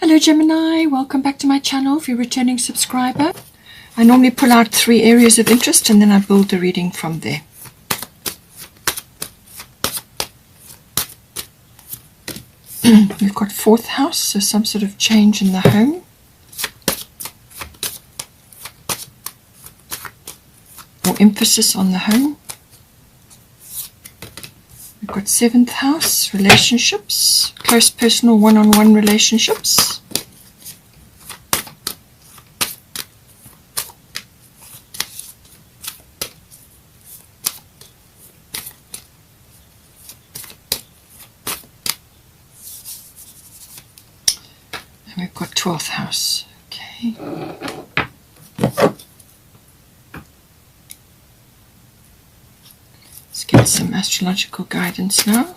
Hello Gemini, welcome back to my channel if you're a returning subscriber. I normally pull out 3 areas of interest and then I build the reading from there. We've got 4th house, so some sort of change in the home. Or emphasis on the home. We've got 7th house, relationships, close personal one-on-one relationships. And we've got 12th house. Okay. Let's get some astrological guidance now.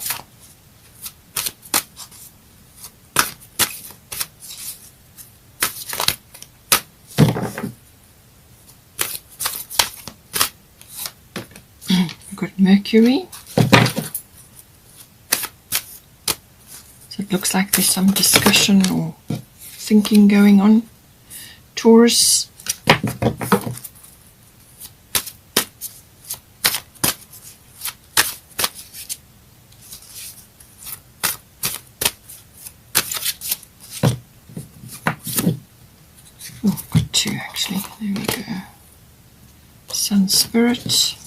We've got Mercury. So it looks like there's some discussion or thinking going on. Taurus. Oh, I've got 2 actually. There we go. Sun Spirit.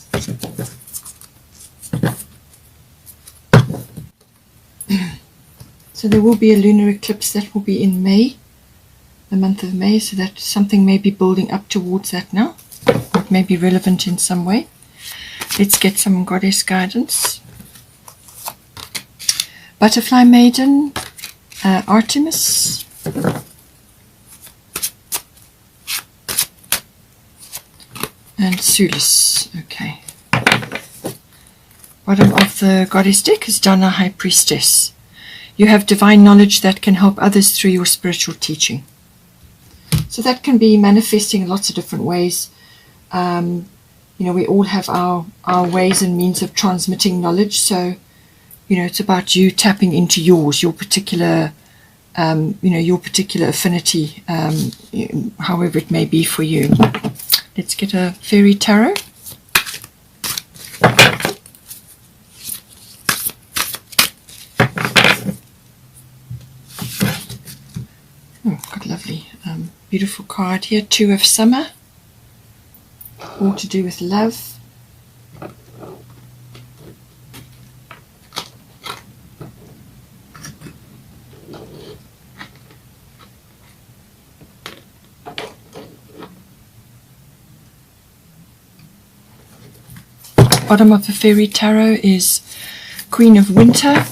So there will be a lunar eclipse that will be in May, the month of May, so that something may be building up towards that now. It may be relevant in some way. Let's get some goddess guidance. Butterfly Maiden, Artemis. And Sulis. Okay. Bottom of the goddess deck is Dana, High Priestess. You have divine knowledge that can help others through your spiritual teaching. So that can be manifesting in lots of different ways. You know, we all have our ways and means of transmitting knowledge. So, you know, it's about you tapping into yours, your particular, your particular affinity, however it may be for you. Let's get a fairy tarot. Oh, got a lovely, beautiful card here. 2 of Summer. All to do with love. Bottom of the fairy tarot is Queen of Winter,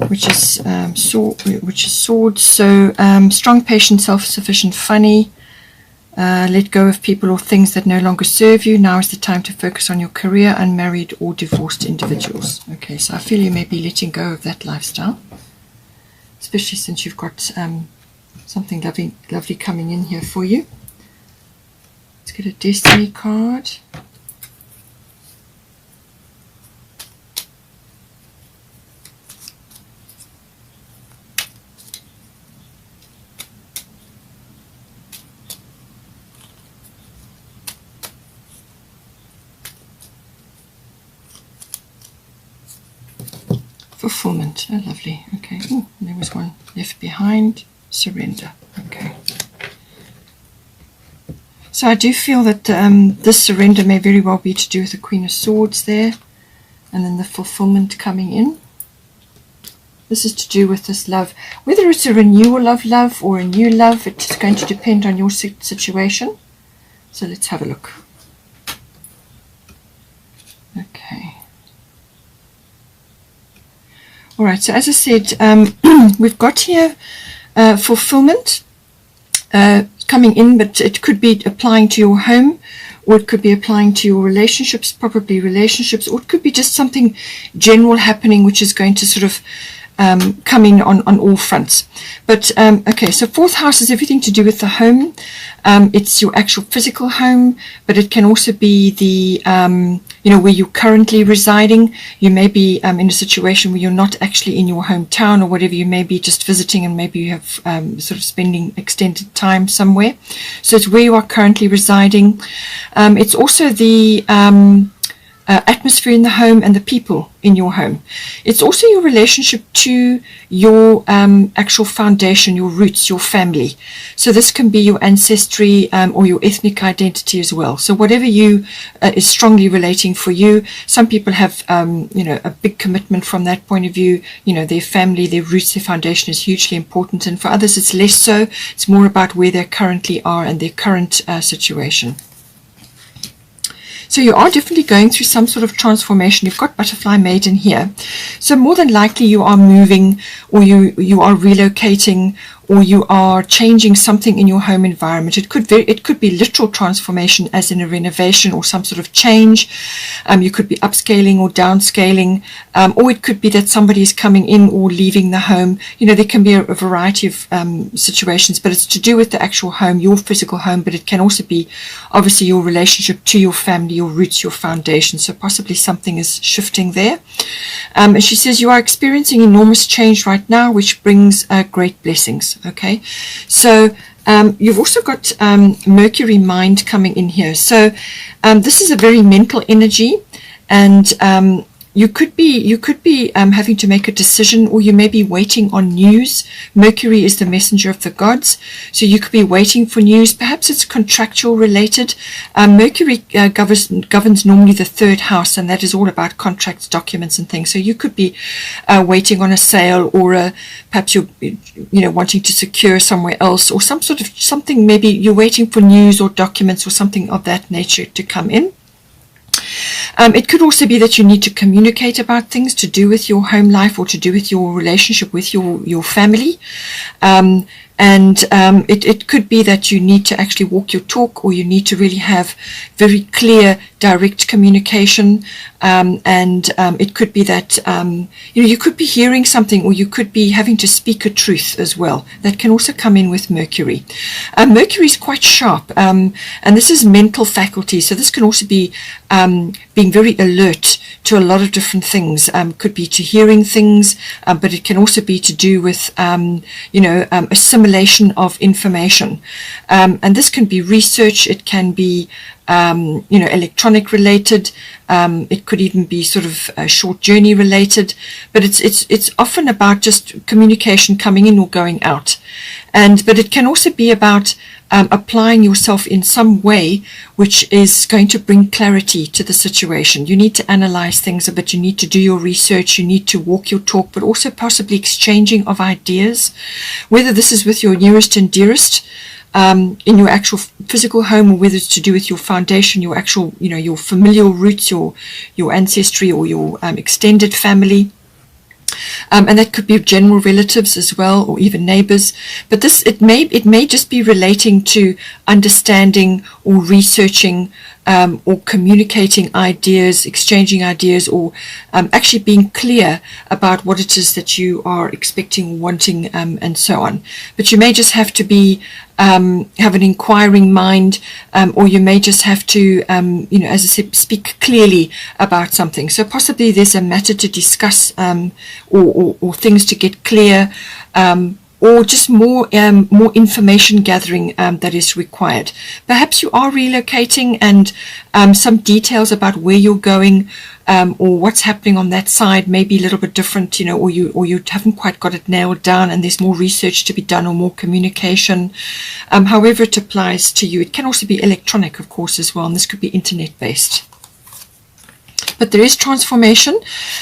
which is swords. So strong, patient, self-sufficient, funny. Let go of people or things that no longer serve you. Now is the time to focus on your career. Unmarried or divorced individuals. Okay, so I feel you may be letting go of that lifestyle, especially since you've got something lovely coming in here for you. Let's get a destiny card. Fulfillment. Oh, lovely. Okay. Oh, there was one left behind. Surrender. Okay. So I do feel that this surrender may very well be to do with the Queen of Swords there, and then the fulfillment coming in. This is to do with this love. Whether it's a renewal of love or a new love, it's going to depend on your situation. So let's have a look. Okay. All right, so as I said, we've got here fulfillment coming in, but it could be applying to your home, or it could be applying to your relationships, probably relationships, or it could be just something general happening which is going to sort of come in on all fronts. But okay, so 4th house is everything to do with the home. It's your actual physical home, but it can also be the where you're currently residing. You may be in a situation where you're not actually in your hometown or whatever. You may be just visiting, and maybe you have sort of spending extended time somewhere. So it's where you are currently residing. It's also the atmosphere in the home and the people in your home. It's also your relationship to your actual foundation, your roots, your family. So this can be your ancestry or your ethnic identity as well. So whatever is strongly relating for you. Some people have a big commitment from that point of view. Their family, their roots, their foundation is hugely important, and for others it's less so. It's more about where they currently are and their current situation. So you are definitely going through some sort of transformation. You've got Butterfly Maiden here. So more than likely you are moving, or you are relocating, or you are changing something in your home environment. It could be literal transformation, as in a renovation or some sort of change. You could be upscaling or downscaling, or it could be that somebody is coming in or leaving the home. There can be a variety of situations, but it's to do with the actual home, your physical home, but it can also be obviously your relationship to your family, your roots, your foundation. So possibly something is shifting there. And she says you are experiencing enormous change right now, which brings great blessings. Okay, so you've also got Mercury mind coming in here. So this is a very mental energy, and you could be having to make a decision, or you may be waiting on news. Mercury is the messenger of the gods, so you could be waiting for news. Perhaps it's contractual related. Mercury governs normally the third house, and that is all about contracts, documents, and things. So you could be waiting on a sale, or perhaps you're wanting to secure somewhere else, or something. Maybe you're waiting for news or documents or something of that nature to come in. It could also be that you need to communicate about things to do with your home life, or to do with your relationship with your family. It could be that you need to actually walk your talk, or you need to really have very clear, direct communication. It could be that you could be hearing something, or you could be having to speak a truth as well. That can also come in with Mercury. Mercury is quite sharp, and this is mental faculty. So this can also be being very alert to a lot of different things. Could be to hearing things, but it can also be to do with assimilation of information. And this can be research. It can be electronic related. It could even be sort of short journey related, but it's often about just communication coming in or going out. But it can also be about applying yourself in some way which is going to bring clarity to the situation. You need to analyze things a bit. You need to do your research. You need to walk your talk, but also possibly exchanging of ideas, whether this is with your nearest and dearest in your actual physical home, or whether it's to do with your foundation, your actual, your familial roots, your ancestry, or your extended family. And that could be general relatives as well, or even neighbors. But it may just be relating to understanding or researching or communicating ideas, exchanging ideas, or actually being clear about what it is that you are expecting, wanting, and so on. But you may just have to be have an inquiring mind, or you may just have to, as I said, speak clearly about something. So possibly there's a matter to discuss, or things to get clear, or just more information gathering that is required. Perhaps you are relocating, and some details about where you're going, or what's happening on that side may be a little bit different, or you haven't quite got it nailed down, and there's more research to be done, or more communication. However it applies to you. It can also be electronic, of course, as well, and this could be internet based. But there is transformation.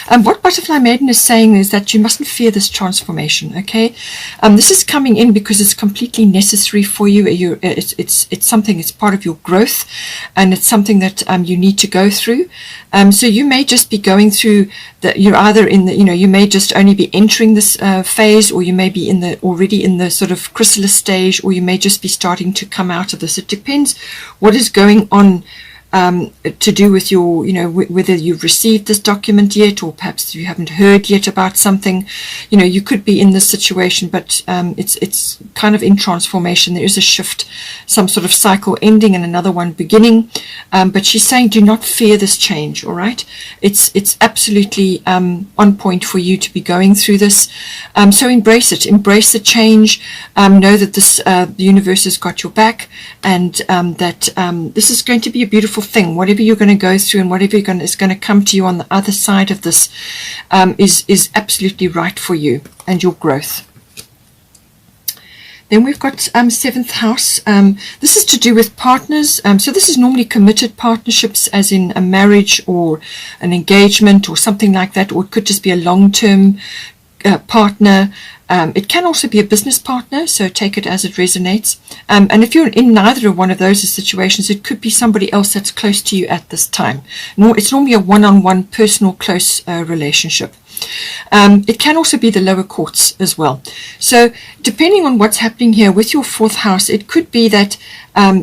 What Butterfly Maiden is saying is that you mustn't fear this transformation, okay? This is coming in because it's completely necessary for you. It's something, it's part of your growth, and it's something that you need to go through. So you may just be going through you're either in the, you may just only be entering this phase, or you may be already in the sort of chrysalis stage, or you may just be starting to come out of this. It depends what is going on to do with your, whether you've received this document yet, or perhaps you haven't heard yet about something. You could be in this situation, but it's kind of in transformation. There is a shift, some sort of cycle ending and another one beginning. But she's saying, do not fear this change. All right, it's absolutely on point for you to be going through this. So embrace it, embrace the change. Know that the universe has got your back, and that this is going to be a beautiful thing. Whatever you're going to go through and whatever is going to come to you on the other side of this is absolutely right for you and your growth. Then we've got 7th house. This is to do with partners. So this is normally committed partnerships, as in a marriage or an engagement or something like that, or it could just be a long-term partner. It can also be a business partner, so take it as it resonates. And if you're in neither of one of those situations, it could be somebody else that's close to you at this time. It's normally a one-on-one, personal, close relationship. It can also be the lower courts as well. So depending on what's happening here with your 4th house, it could be that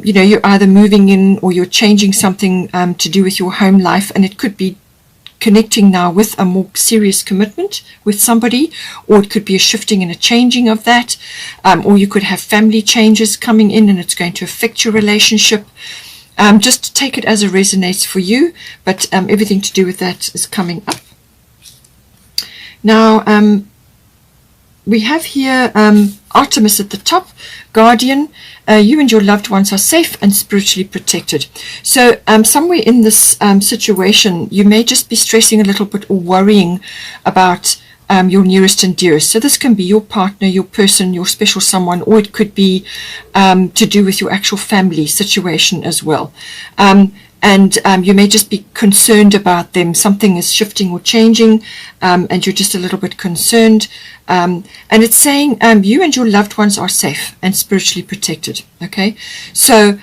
you're either moving in or you're changing something to do with your home life, and it could be connecting now with a more serious commitment with somebody, or it could be a shifting and a changing of that, or you could have family changes coming in and it's going to affect your relationship. Just take it as it resonates for you, but everything to do with that is coming up. Now we have here Artemis at the top, guardian. You and your loved ones are safe and spiritually protected. So somewhere in this situation, you may just be stressing a little bit or worrying about your nearest and dearest. So this can be your partner, your person, your special someone, or it could be to do with your actual family situation as well. And you may just be concerned about them. Something is shifting or changing, and you're just a little bit concerned. And it's saying you and your loved ones are safe and spiritually protected. Okay, so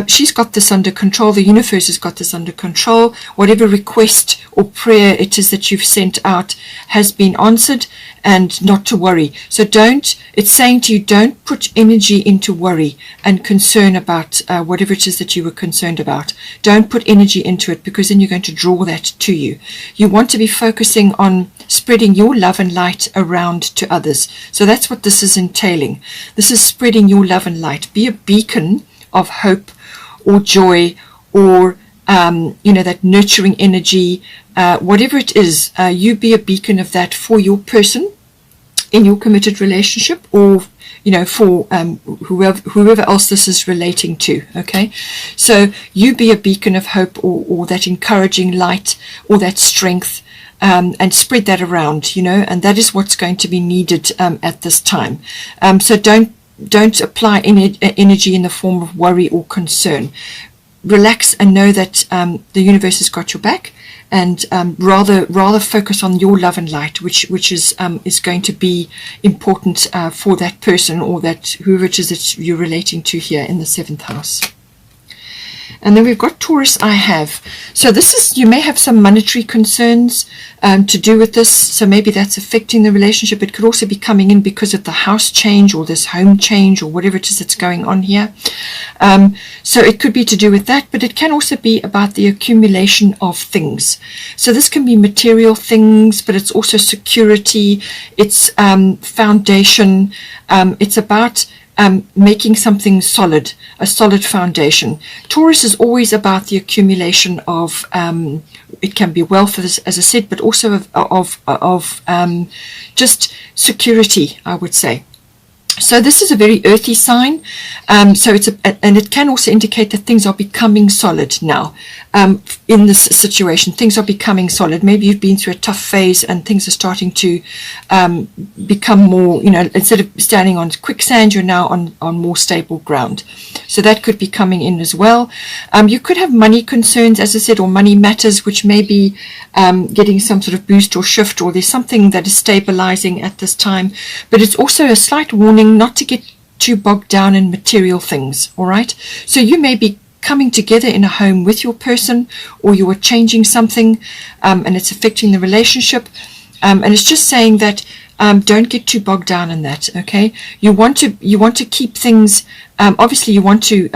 she's got this under control. The universe has got this under control. Whatever request or prayer it is that you've sent out has been answered, and not to worry. So it's saying to you, don't put energy into worry and concern about whatever it is that you were concerned about. Don't put energy into it, because then you're going to draw that to you. You want to be focusing on spreading your love and light around to others. So that's what this is entailing. This is spreading your love and light. Be a beacon of hope or joy, or that nurturing energy, whatever it is. You be a beacon of that for your person in your committed relationship, or for whoever else this is relating to. Okay, so you be a beacon of hope, or that encouraging light, or that strength, and spread that around, and that is what's going to be needed at this time. So don't apply any energy in the form of worry or concern. Relax and know that the universe has got your back, and rather focus on your love and light, which is going to be important for that person, or that whoever it is that you're relating to here in the 7th house. And then we've got Taurus, I have. So this is, you may have some monetary concerns to do with this. So maybe that's affecting the relationship. It could also be coming in because of the house change, or this home change, or whatever it is that's going on here. So it could be to do with that, but it can also be about the accumulation of things. So this can be material things, but it's also security. It's foundation. It's about making something solid, a solid foundation. Taurus is always about the accumulation of, it can be wealth, as I said, but also of just security, I would say. So this is a very earthy sign. So and it can also indicate that things are becoming solid now. In this situation, things are becoming solid. Maybe you've been through a tough phase and things are starting to become more, instead of standing on quicksand, you're now on more stable ground. So that could be coming in as well. You could have money concerns, as I said, or money matters, which may be getting some sort of boost or shift, or there's something that is stabilizing at this time. But it's also a slight warning not to get too bogged down in material things. All right. So you may be coming together in a home with your person, or you are changing something, and it's affecting the relationship. And it's just saying that don't get too bogged down in that. Okay, you want to keep things. Obviously, you want to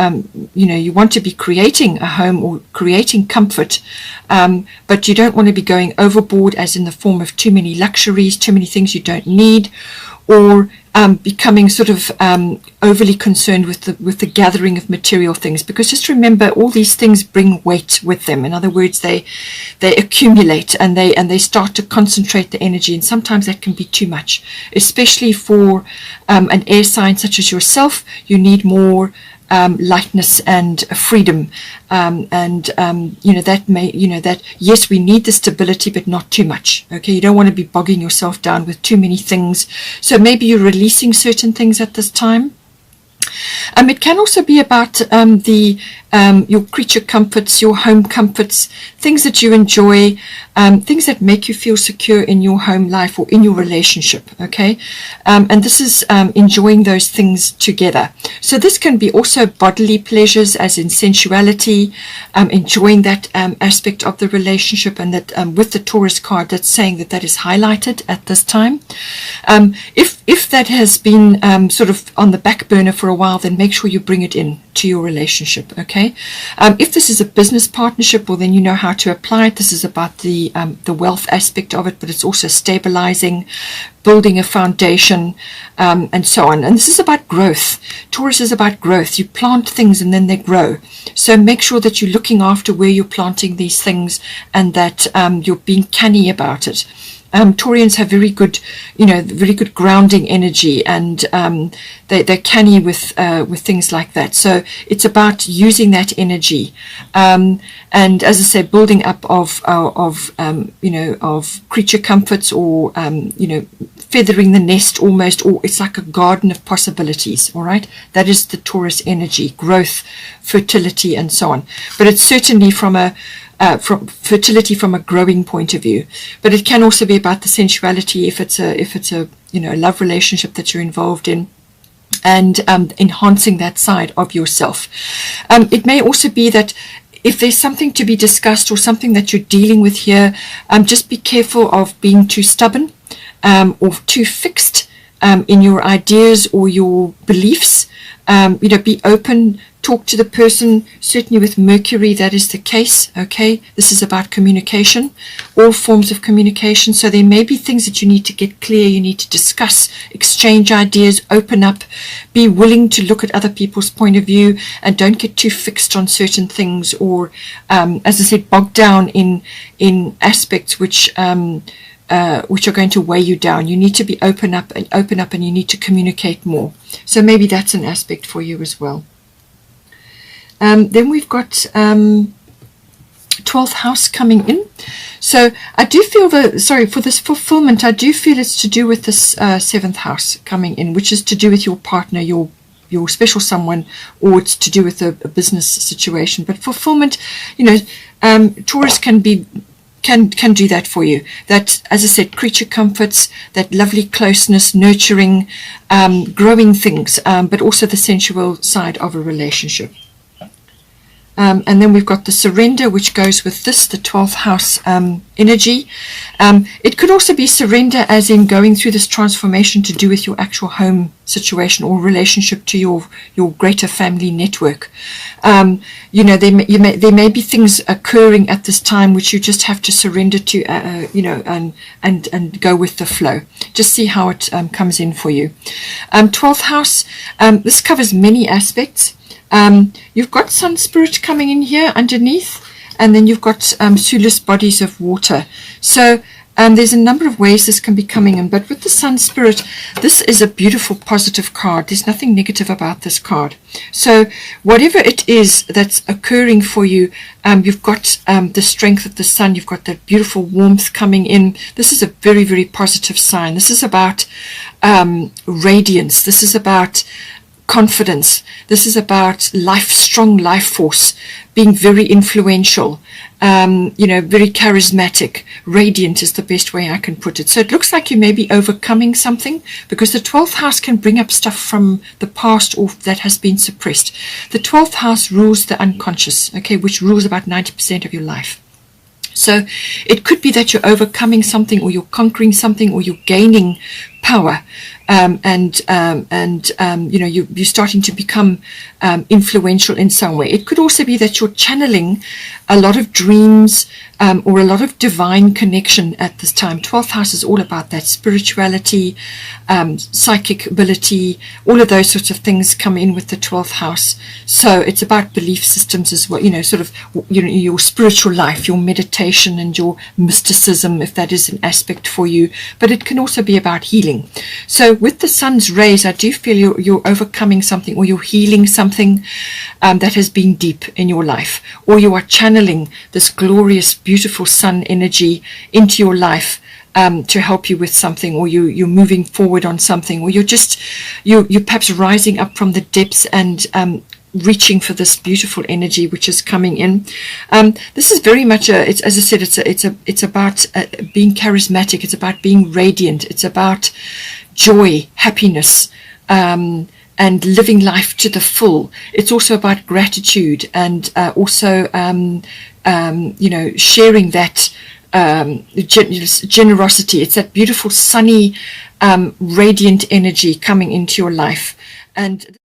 you want to be creating a home or creating comfort, but you don't want to be going overboard, as in the form of too many luxuries, too many things you don't need, or becoming sort of overly concerned with the gathering of material things. Because just remember, all these things bring weight with them. In other words, they accumulate and they start to concentrate the energy, and sometimes that can be too much, especially for an air sign such as yourself. You need more lightness and freedom, that yes, we need the stability, but not too much. Okay, you don't want to be bogging yourself down with too many things. So maybe you're releasing certain things at this time. It can also be about your creature comforts, your home comforts, things that you enjoy, things that make you feel secure in your home life or in your relationship. Okay, and this is enjoying those things together. So this can be also bodily pleasures, as in sensuality, enjoying that aspect of the relationship, and that with the Taurus card, that's saying that is highlighted at this time. If that has been sort of on the back burner for a while, then make sure you bring it in to your relationship. Okay, if this is a business partnership, well, then you know how to apply it. This is about the wealth aspect of it, but it's also stabilizing, building a foundation, and so on. And this is about growth. Taurus is about growth. You plant things and then they grow. So make sure that you're looking after where you're planting these things, and that you're being canny about it. Taurians have very good grounding energy, and they're canny with things like that. So it's about using that energy, and as I say, building up of creature comforts, or feathering the nest almost, or it's like a garden of possibilities. All right, that is the Taurus energy: growth, fertility, and so on. But it's certainly from fertility from a growing point of view. But it can also be about the sensuality, if it's a love relationship that you're involved in, and enhancing that side of yourself. It may also be that if there's something to be discussed or something that you're dealing with here, just be careful of being too stubborn or too fixed in your ideas or your beliefs. Be open. Talk to the person. Certainly with Mercury, that is the case. Okay, this is about communication, all forms of communication. So there may be things that you need to get clear, you need to discuss, exchange ideas, open up, be willing to look at other people's point of view, and don't get too fixed on certain things, or as I said, bogged down in aspects which are going to weigh you down. You need to be open up, and you need to communicate more. So maybe that's an aspect for you as well. Then we've got 12th house coming in. So I do feel for this fulfillment, I do feel it's to do with this 7th house coming in, which is to do with your partner, your special someone, or it's to do with a business situation. But fulfillment, Taurus can do that for you. That, as I said, creature comforts, that lovely closeness, nurturing, growing things, but also the sensual side of a relationship. And then we've got the surrender, which goes with this, the 12th house energy. It could also be surrender as in going through this transformation to do with your actual home situation or relationship to your greater family network. There may be things occurring at this time which you just have to surrender to, and go with the flow. Just see how it comes in for you. 12th house, this covers many aspects. You've got Sun Spirit coming in here underneath, and then you've got Sulis, bodies of water. So there's a number of ways this can be coming in, but with the Sun Spirit, this is a beautiful positive card. There's nothing negative about this card. So whatever it is that's occurring for you, you've got the strength of the sun, you've got that beautiful warmth coming in. This is a very, very positive sign. This is about radiance. This is about confidence. This is about life, strong life force, being very influential, very charismatic. Radiant is the best way I can put it. So it looks like you may be overcoming something, because the 12th house can bring up stuff from the past or that has been suppressed. The 12th house rules the unconscious, okay, which rules about 90% of your life. So it could be that you're overcoming something, or you're conquering something, or you're gaining power, and you're starting to become influential in some way. It could also be that you're channeling a lot of dreams, or a lot of divine connection at this time. 12th house is all about that spirituality, psychic ability, all of those sorts of things come in with the 12th house. So it's about belief systems as well, your spiritual life, your meditation and your mysticism, if that is an aspect for you. But it can also be about healing. So with the sun's rays, I do feel you're overcoming something, or you're healing something that has been deep in your life, or you are channeling this glorious, beautiful sun energy into your life to help you with something, or you're moving forward on something, or you're perhaps rising up from the depths and reaching for this beautiful energy which is coming in. This is very much as I said, it's about being charismatic. It's about being radiant. It's about joy, happiness, and living life to the full. It's also about gratitude, and also sharing that generosity. It's that beautiful sunny radiant energy coming into your life. And